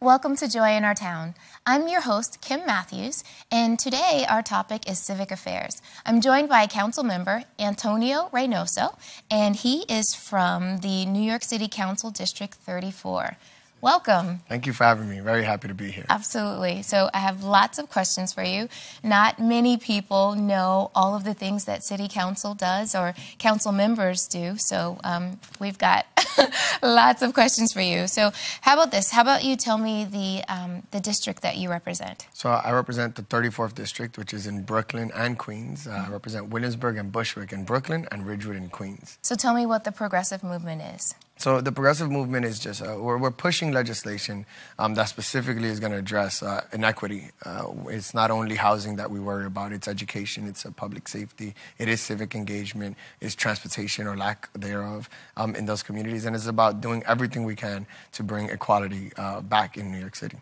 welcome to Joy in Our Town. I'm your host, Kim Matthews, and today our topic is civic affairs. I'm joined by Council Member Antonio Reynoso, and he is from the New York City Council District 34. Welcome. Thank you for having me. Very happy to be here. Absolutely. So I have lots of questions for you. Not many people know all of the things that City Council does or council members do. So we've got lots of questions for you. So how about this? How about you tell me the district that you represent? So I represent the 34th District, which is in Brooklyn and Queens. I represent Williamsburg and Bushwick in Brooklyn and Ridgewood in Queens. So tell me what the progressive movement is. So the progressive movement is just, we're pushing legislation that specifically is going to address inequity. It's not only housing that we worry about, it's education, it's public safety, it is civic engagement, it's transportation or lack thereof in those communities. And it's about doing everything we can to bring equality back in New York City.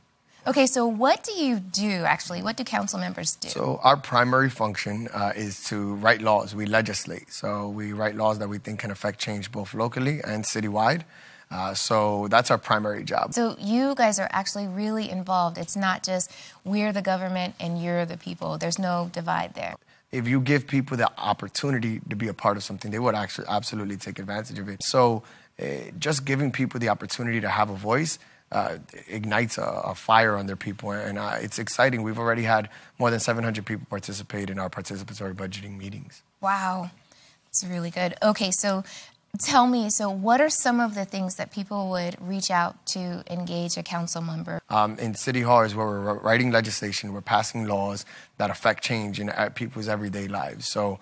Okay, so what do you do, actually? What do council members do? So our primary function is to write laws. We legislate. So we write laws that we think can affect change both locally and citywide. So that's our primary job. So you guys are actually really involved. It's not just we're the government and you're the people. There's no divide there. If you give people the opportunity to be a part of something, they would actually absolutely take advantage of it. So just giving people the opportunity to have a voice ignites a fire under people, and it's exciting. We've already had more than 700 people participate in our participatory budgeting meetings. Wow, that's really good. Okay, so tell me, so what are some of the things that people would reach out to engage a council member? In City Hall is where we're writing legislation, we're passing laws that affect change in people's everyday lives. So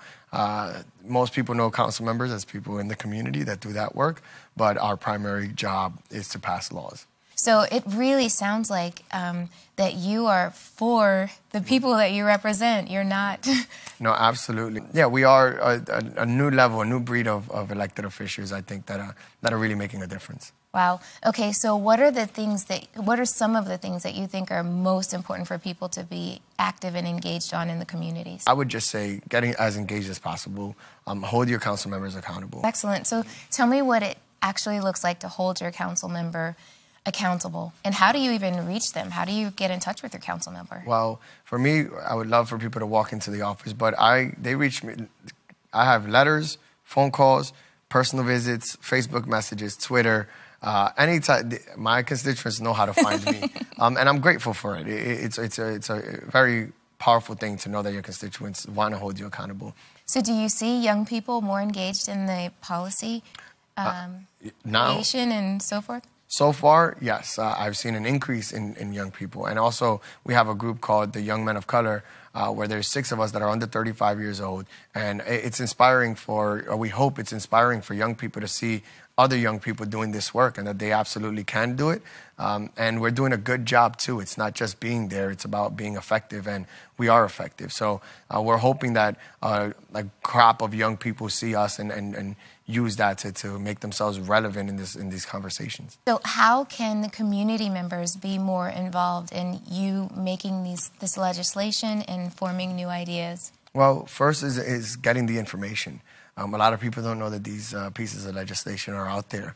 most people know council members as people in the community that do that work, but our primary job is to pass laws. So it really sounds like that you are for the people that you represent. You're not... No, absolutely. Yeah, we are a new level, a new breed of elected officials, I think, that are really making a difference. Wow. Okay, so what are some of the things that you think are most important for people to be active and engaged on in the communities? I would just say getting as engaged as possible. Hold your council members accountable. Excellent. So tell me what it actually looks like to hold your council member accountable, and how do you even reach them? How do you get in touch with your council member? Well, for me, I would love for people to walk into the office, but they reach me. I have letters, phone calls, personal visits, Facebook messages, Twitter, anytime. My constituents know how to find me, and I'm grateful for it. It's a very powerful thing to know that your constituents want to hold you accountable. So do you see young people more engaged in the policy creation and so forth? So far, yes. I've seen an increase in young people. And also, we have a group called the Young Men of Color, where there's 6 of us that are under 35 years old. And it's inspiring we hope it's inspiring for young people to see other young people doing this work and that they absolutely can do it. And we're doing a good job, too. It's not just being there. It's about being effective, and we are effective. So we're hoping that a crop of young people see us and use that to make themselves relevant in these conversations. So how can the community members be more involved in you making this legislation and forming new ideas? Well, first is getting the information. A lot of people don't know that these pieces of legislation are out there,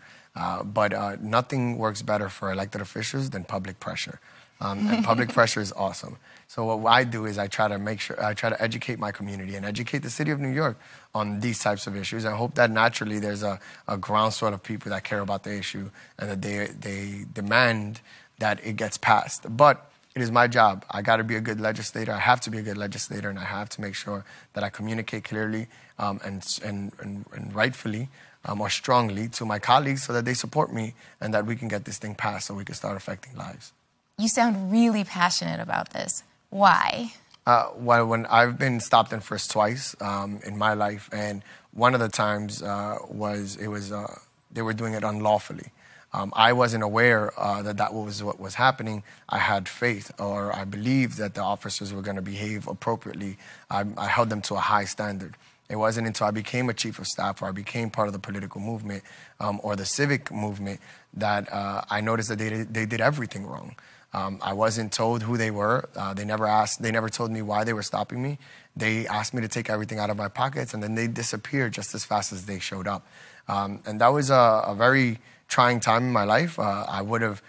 but nothing works better for elected officials than public pressure. And public pressure is awesome. So what I do is I try to educate my community and educate the city of New York on these types of issues. I hope that naturally there's a groundswell of people that care about the issue and that they demand that it gets passed. But it is my job. I got to be a good legislator. I have to be a good legislator, and I have to make sure that I communicate clearly and rightfully or strongly to my colleagues so that they support me and that we can get this thing passed so we can start affecting lives. You sound really passionate about this. Why? Well, when I've been stopped and frisked twice in my life, and one of the times they were doing it unlawfully. I wasn't aware that was what was happening. I had faith, or I believed that the officers were going to behave appropriately. I held them to a high standard. It wasn't until I became a chief of staff or I became part of the political movement or the civic movement that I noticed that they did everything wrong. I wasn't told who they were. They never told me why they were stopping me. They asked me to take everything out of my pockets, and then they disappeared just as fast as they showed up. And that was a very trying time in my life. I would have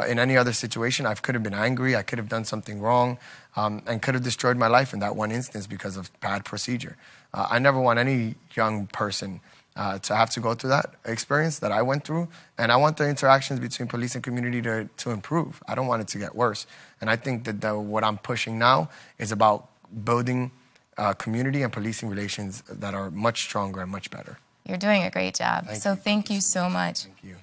in any other situation, I could have been angry, I could have done something wrong, and could have destroyed my life in that one instance because of bad procedure. I never want any young person to have to go through that experience that I went through, and I want the interactions between police and community to improve. I don't want it to get worse. And I think that what I'm pushing now is about building community and policing relations that are much stronger and much better. You're doing a great job. Thank you so much. Thank you.